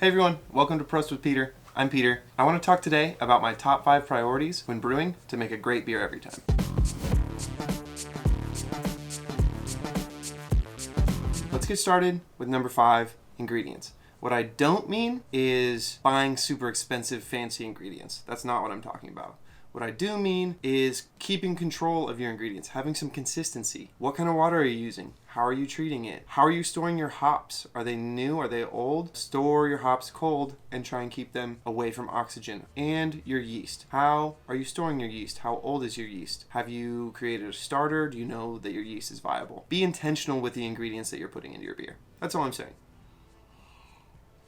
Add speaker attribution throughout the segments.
Speaker 1: Hey everyone, welcome to Prost with Peter. I'm Peter. I want to talk today about my top 5 priorities when brewing to make a great beer every time. Let's get started with number 5, ingredients. What I don't mean is buying super expensive fancy ingredients. That's not what I'm talking about. What I do mean is keeping control of your ingredients, having some consistency. What kind of water are you using? How are you treating it? How are you storing your hops? Are they new? Are they old? Store your hops cold and try and keep them away from oxygen. And your yeast. How are you storing your yeast? How old is your yeast? Have you created a starter? Do you know that your yeast is viable? Be intentional with the ingredients that you're putting into your beer. That's all I'm saying.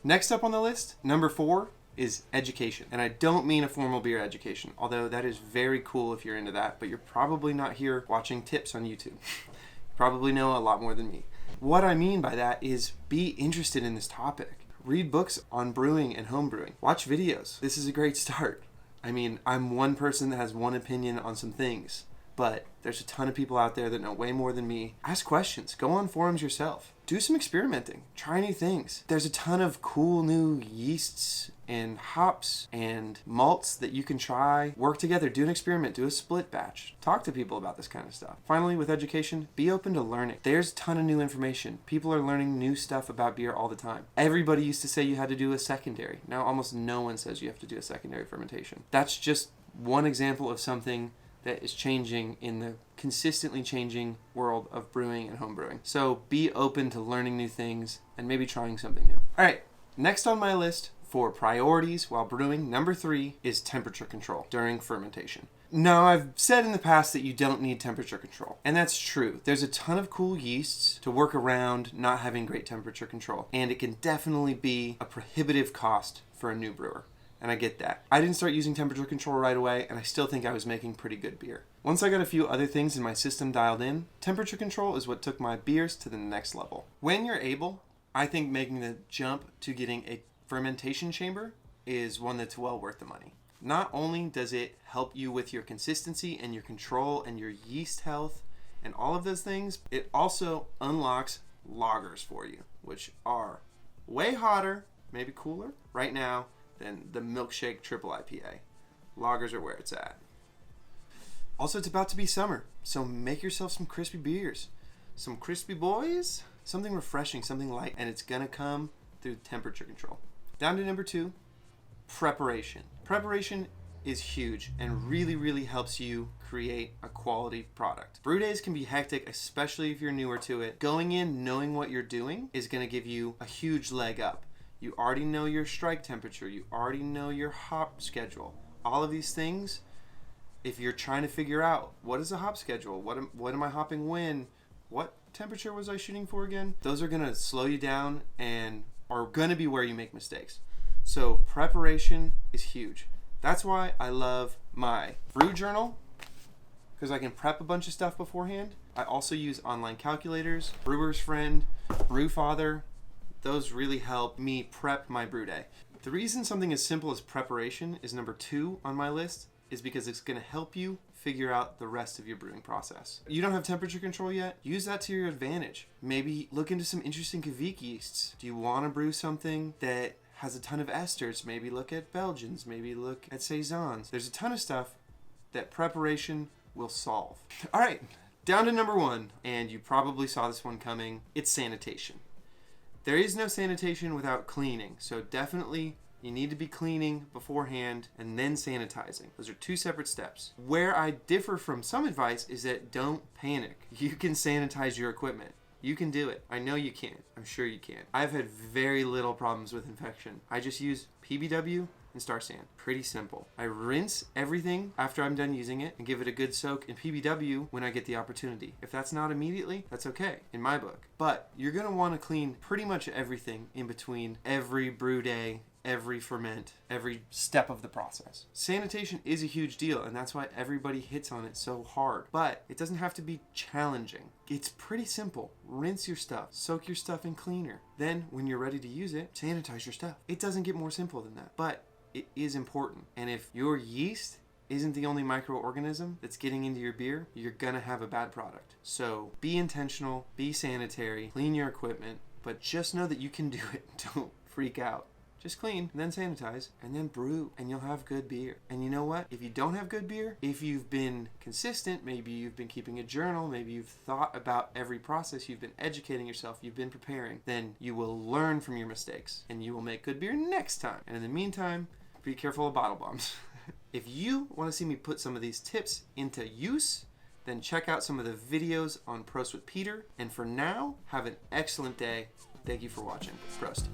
Speaker 1: Next up on the list, number 4, is education. And I don't mean a formal beer education, although that is very cool if you're into that, but you're probably not here watching tips on YouTube. You probably know a lot more than me. What I mean by that is be interested in this topic. Read books on brewing and home brewing. Watch videos. This is a great start. I mean, I'm one person that has one opinion on some things, but there's a ton of people out there that know way more than me. Ask questions. Go on forums yourself. Do some experimenting. Try new things. There's a ton of cool new yeasts and hops and malts that you can try. Work together. Do an experiment. Do a split batch. Talk to people about this kind of stuff. Finally, with education, be open to learning. There's a ton of new information. People are learning new stuff about beer all the time. Everybody used to say you had to do a secondary. Now almost no one says you have to do a secondary fermentation. That's just one example of something that is changing in the consistently changing world of brewing and home brewing. So be open to learning new things and maybe trying something new. All right, next on my list for priorities while brewing, number 3 is temperature control during fermentation. Now, I've said in the past that you don't need temperature control, and that's true. There's a ton of cool yeasts to work around not having great temperature control, and it can definitely be a prohibitive cost for a new brewer. And I get that. I didn't start using temperature control right away, and I still think I was making pretty good beer. Once I got a few other things in my system dialed in, temperature control is what took my beers to the next level. When you're able, I think making the jump to getting a fermentation chamber is one that's well worth the money. Not only does it help you with your consistency and your control and your yeast health and all of those things, it also unlocks lagers for you, which are way hotter, maybe cooler, right now, than the milkshake triple IPA. Lagers are where it's at. Also, it's about to be summer, so make yourself some crispy beers. Some crispy boys, something refreshing, something light, and it's gonna come through temperature control. Down to number 2, preparation. Preparation is huge and really helps you create a quality product. Brew days can be hectic, especially if you're newer to it. Going in knowing what you're doing is gonna give you a huge leg up. You already know your strike temperature. You already know your hop schedule. All of these things, if you're trying to figure out what is a hop schedule, what am I hopping when, what temperature was I shooting for again, those are going to slow you down and are going to be where you make mistakes. So preparation is huge. That's why I love my brew journal, because I can prep a bunch of stuff beforehand. I also use online calculators, Brewer's Friend, Brewfather. Those really help me prep my brew day. The reason something as simple as preparation is number 2 on my list is because it's going to help you figure out the rest of your brewing process. You don't have temperature control yet? Use that to your advantage. Maybe look into some interesting Kvik yeasts. Do you want to brew something that has a ton of esters? Maybe look at Belgians. Maybe look at Saisons. There's a ton of stuff that preparation will solve. All right, down to number 1, and you probably saw this one coming. It's sanitation. There is no sanitation without cleaning, so definitely you need to be cleaning beforehand and then sanitizing. Those are 2 separate steps. Where I differ from some advice is that don't panic. You can sanitize your equipment. You can do it. I know you can. I'm sure you can. I've had very little problems with infection. I just use PBW and Star San. Pretty simple. I rinse everything after I'm done using it and give it a good soak in PBW when I get the opportunity. If that's not immediately, that's okay in my book. But you're going to want to clean pretty much everything in between every brew day, every ferment, every step of the process. Sanitation is a huge deal, and that's why everybody hits on it so hard. But it doesn't have to be challenging. It's pretty simple. Rinse your stuff, soak your stuff in cleaner. Then, when you're ready to use it, sanitize your stuff. It doesn't get more simple than that, but it is important. And if your yeast isn't the only microorganism that's getting into your beer, you're gonna have a bad product. So be intentional, be sanitary, clean your equipment, but just know that you can do it. Don't freak out. Just clean, and then sanitize, and then brew, and you'll have good beer. And you know what? If you don't have good beer, if you've been consistent, maybe you've been keeping a journal, maybe you've thought about every process, you've been educating yourself, you've been preparing, then you will learn from your mistakes, and you will make good beer next time. And in the meantime, be careful of bottle bombs. If you want to see me put some of these tips into use, then check out some of the videos on Prost with Peter. And for now, have an excellent day. Thank you for watching. Prost.